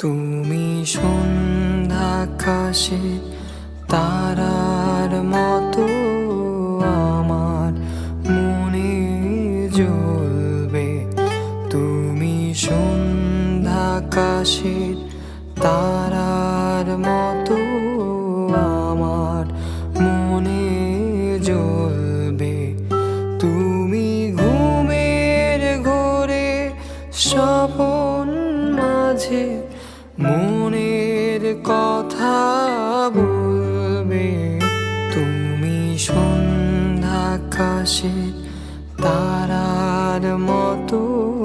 তুমি সন্ধ্যাকাশে তারার মতো আমার মনে জ্বলবে। তুমি সন্ধ্যাকাশে তারার মতো আমার মনে জ্বলবে। তুমি ঘুমের ঘোরে স্বপন মাঝে মনের কথা বলবে। তুমি সন্ধ্যাকাশে তারার মতো